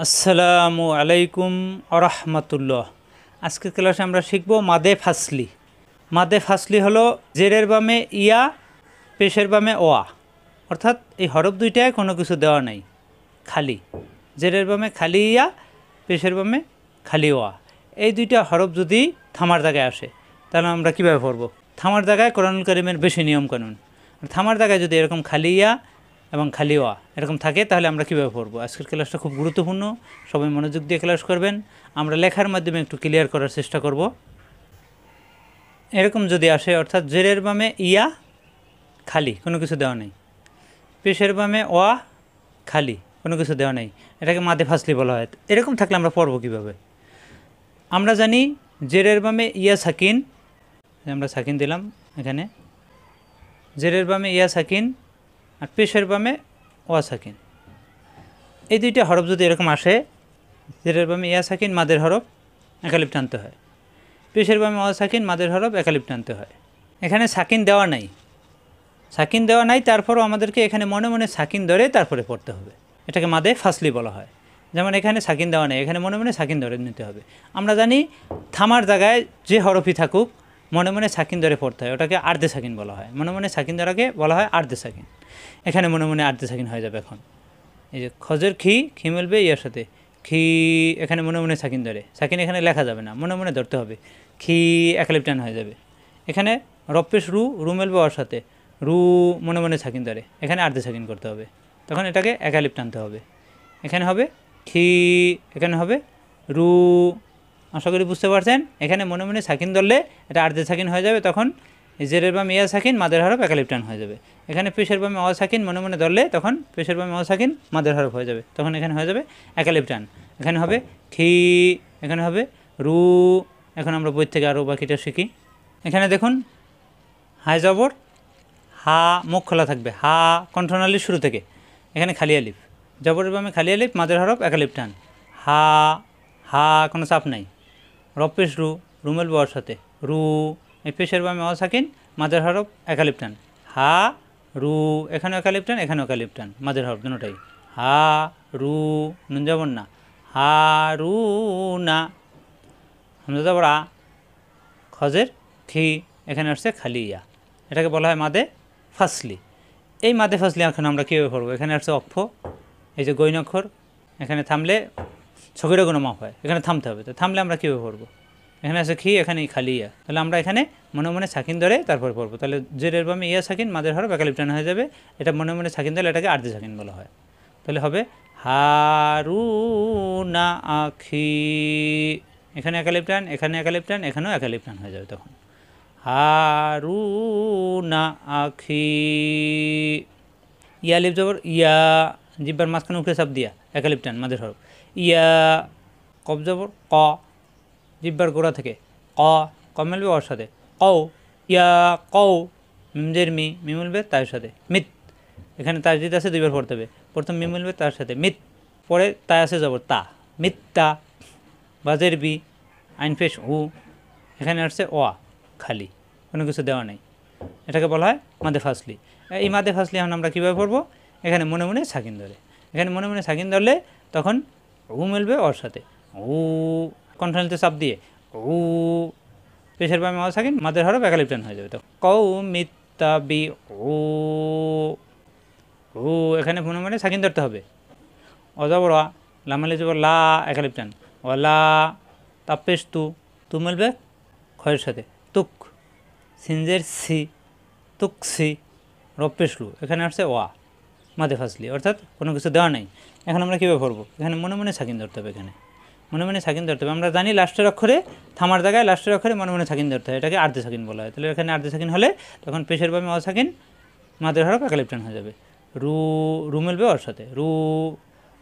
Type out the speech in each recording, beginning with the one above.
আসসালামু আলাইকুম আরহামাতুল্লাহ। আজকের ক্লাসে আমরা শিখব মাদে ফাসলি। মাদে ফাসলি হলো জেরের বামে ইয়া, পেশের বামে ওয়া, অর্থাৎ এই হরফ দুইটায় কোনো কিছু দেওয়া নাই, খালি। জেরের বামে খালি ইয়া, পেশের বামে খালি ওয়া। এই দুইটা হরফ যদি থামার জায়গায় আসে তাহলে আমরা কীভাবে পড়ব? থামার জায়গায় কোরআনুল কারীমের বেশি নিয়মকানুন। থামার জায়গায় যদি এরকম খালি ইয়া এবং খালি ওয়া এরকম থাকে তাহলে আমরা কীভাবে পড়বো? আজকের ক্লাসটা খুব গুরুত্বপূর্ণ, সবাই মনোযোগ দিয়ে ক্লাস করবেন। আমরা লেখার মাধ্যমে একটু ক্লিয়ার করার চেষ্টা করব। এরকম যদি আসে, অর্থাৎ জেরের বামে ইয়া খালি, কোনো কিছু দেওয়া নেই, পেশের বামে ওয়া খালি, কোনো কিছু দেওয়া নেই, এটাকে মাদে ফাসলি বলা হয়। এরকম থাকলে আমরা পড়বো কীভাবে? আমরা জানি জেরের বামে ইয়া সাকিন, আমরা সাকিন দিলাম এখানে, জেরের বামে ইয়া সাকিন আর পেশের বামে ওয়া সাকিন। এই দুইটা হরফ যদি এরকম আসে, জেরের বামে ইয়া সাকিন মাদের হরফ একালিপ টানতে হয়, পেশের বামে ওয়া সাকিন মাদের হরফ একালিপ টানতে হয়। এখানে সাকিন দেওয়া নাই, সাকিন দেওয়া নাই, তারপরও আমাদেরকে এখানে মনে মনে সাকিন ধরে তারপরে পড়তে হবে। এটাকে মাদে ফাসলি বলা হয়। যেমন এখানে সাকিন দেওয়া নেই, এখানে মনে মনে সাকিন ধরে নিতে হবে। আমরা জানি থামার জায়গায় যে হরফই থাকুক মনে মনে সাকিন ধরে পড়তে হয়, ওটাকে আর্ধে সাকিন বলা হয়। মনে মনে সাকিন ধরাকে বলা হয় আর্ধে সাকিন। এখানে মনে মনে আর্ধে সাকিন হয়ে যাবে। এখন এই যে খজের খি, খি মিলবে ইয়ার সাথে, খি, এখানে মনে মনে সাকিন ধরে, সাকিন এখানে লেখা যাবে না, মনে মনে ধরতে হবে, খি একালিপ টান হয়ে যাবে। এখানে রপ্পেশ রু, রু মিলবে ওর সাথে, রু মনে মনে সাকিন ধরে, এখানে আর্ধে সাকিন করতে হবে, তখন এটাকে একালিপ টানতে হবে। এখানে হবে খি, এখানে হবে রু। আশা করি বুঝতে পারছেন। এখানে মনে মনে সাকিন ধরলে এটা আর্ধে সাকিন হয়ে যাবে, তখন জেরের বাম ইয়া সাকিন মাদের হরফ একালিপ টান হয়ে যাবে। এখানে পেশের বামে অ সাকিন মনে মনে ধরলে তখন পেশের বামে অ সাকিন মাদের হরফ হয়ে যাবে, তখন এখানে হয়ে যাবে একালিপ টান। এখানে হবে খি, এখানে হবে রু। এখন আমরা বই থেকে আরও বাকিটা শিখি। এখানে দেখুন হাই জবর, হা মুখ খোলা থাকবে, হা কণ্ঠনালীর শুরু থেকে, এখানে খালি আলিফ, জবরের বামে খালি আলিফ মাদের হরফ একালিপ টান, হা, হা কোনো চাপ নাই, রপ্পেশ রু, রুমেল বর সাথে, রু, এই পেশের বামে অ সাকিন মাদের হরফ একালিপ টান, হা রু, এখানেও একালিপ টান, এখানেও একালিপ টান, মাদের হরফ দুটোটাই, হা রু, নুন যাবর না, হা রু না, হামজা যাবর আ, খজের খি, এখানে আসছে খালি ইয়া, এটাকে বলা হয় মাদে ফাসলি। এই মাদে ফাসলি এখন আমরা কীভাবে পড়বো? এখানে আসছে অক্ষ, এই যে গৈন অক্ষর, এখানে থামলে ছকিরে কোনো মাপ হয়, এখানে থামতে হবে, তো থামলে আমরা কীভাবে পড়বো? এখানে আছে খি, এখানে খালি ইয়া, তাহলে আমরা এখানে মনে মনে সাকিন ধরে তারপর পড়বো। তাহলে জেরের বামে ইয়া সাকিন মাদের হরফ একালিপ টান হয়ে যাবে, এটা মনে মনে সাকিন দিলে এটাকে আর্ধে সাকিন বলা হয়। তাহলে হবে হারুনা আখি, এখানে একালিপ টান, এখানে একালিপ টান, এখানেও একালিপ টান হয়ে যাবে, তখন হারুনা আখি। ইয়া লিপ জবর ইয়া, জিব্বার মাঝখানে উঠে চাপ দিয়া একালিপ টান মাদের হরফ, ইয়া, কব জবর ক, জিব্বার গোড়া থেকে ক, ক মিলবে ওর সাথে, কও, ইয়া কও, মিমজের মি, মি মিলবে তার সাথে, মিত, এখানে তাজদিদ আছে দুইবার পড়তে হবে, প্রথম মি মিলবে তার সাথে মিত, পরে তা আছে জবর তা, মিথ্যা, বাজের বি, আইনফেশ হু, এখানে আসছে ওয়া খালি, কোনো কিছু দেওয়া নেই, এটাকে বলা হয় মাদে ফাসলি। এই মাদে ফাসলি এখন আমরা কীভাবে পড়বো? এখানে মনে মনে সাকিন ধরে, এখানে মনে মনে সাকিন ধরলে তখন হু মিলবে ওর সাথে, হু কণ্ঠনালীতে চাপ দিয়ে হু, পেশের বামে অ সাকিন মাদের হরফ একালিপ টান হয়ে যাবে, তো কৌ মিত্তা বি হু, হু, এখানে মনে মনে সাকিন ধরতে হবে, অজবর আ, লামালি জবর লা একালিপ টান, ওলা, তাপ্পেশ তু, তু মিলবে খয়ের সাথে, তুক, সিনজের সি, তুক সি, রপ্পেশ রু, এখানে আসছে ওয়া মাদে ফাসলি, অর্থাৎ কোনো কিছু দেওয়া নেই। এখন আমরা কীভাবে পড়বো? এখানে মনে মনে সাকিন ধরতে হবে, এখানে মনে মনে সাকিন ধরতে হবে। আমরা জানি লাস্টের অক্ষরে, থামার জায়গায় লাস্টের অক্ষরে মনে মনে সাকিন ধরতে হয়, এটাকে আর্ধে সাকিন বলা হয়। তাহলে এখানে আর্ধে সাকিন হলে তখন পেশের বামে অ সাকিন মাদের হরফ একালিপ টান হয়ে যাবে, রু, রু মিলবে ওর সাথে, রু,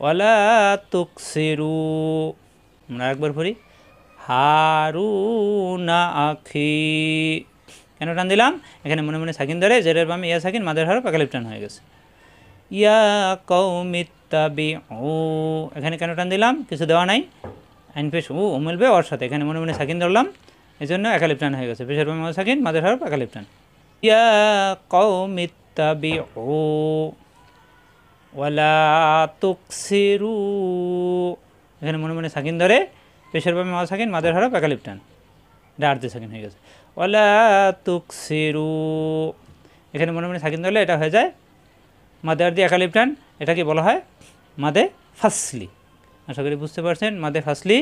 ওয়ালা তুকসিরু। আমরা একবার পড়ি, হারুনা আখি, কেন টান দিলাম? এখানে মনে মনে সাকিন ধরে, জেরের বামে ইয়া সাকিন মাদের হরফ একালিপ টান হয়ে গেছে, ইয়া কওমিত্তাবিউ, এখানে কেন টান দিলাম? কিছু দেওয়া নাই, আইনফেশ উ, মিলবে ওর সাথে, এখানে মনে মনে সাকিন ধরলাম, এই জন্য একালিপ টান হয়ে গেছে, পেশের বামে সাকিন মাদের হরফ একালিপ টান, ইয়া কওমিত্তাবিউ ওয়ালা তুকসিরু, এখানে মনে মনে সাকিন ধরে, পেশের বামে ওয়া সাকিন, মাদের হরফ একালিপ টান, এটা আর্ধে সাকিন হয়ে গেছে। ওয়ালা তুকসিরু, এখানে মনে মনে সাকিন ধরলে এটা হয়ে যায় মাদে আর্ধি একালিপ টান, এটাকে বলা হয় মাদে ফাসলি। আশা করি বুঝতে পারছেন। মাদে ফাসলি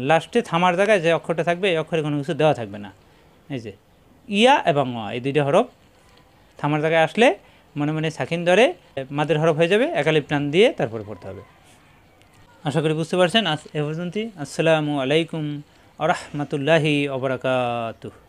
লাস্টে থামার জায়গায় যে অক্ষরটা থাকবে এই অক্ষরে কোনো কিছু দেওয়া থাকবে না। এই যে ইয়া এবং ওয়া, এই দুইটা হরফ থামার জায়গায় আসলে মনে মনে সাকিন ধরে মাদের হরফ হয়ে যাবে, একালিপ টান দিয়ে তারপরে পড়তে হবে। আশা করি বুঝতে পারছেন। আজ এ পর্যন্তই। আসসালামু আলাইকুম ওয়া রাহমাতুল্লাহি ওয়া বারাকাতুহু।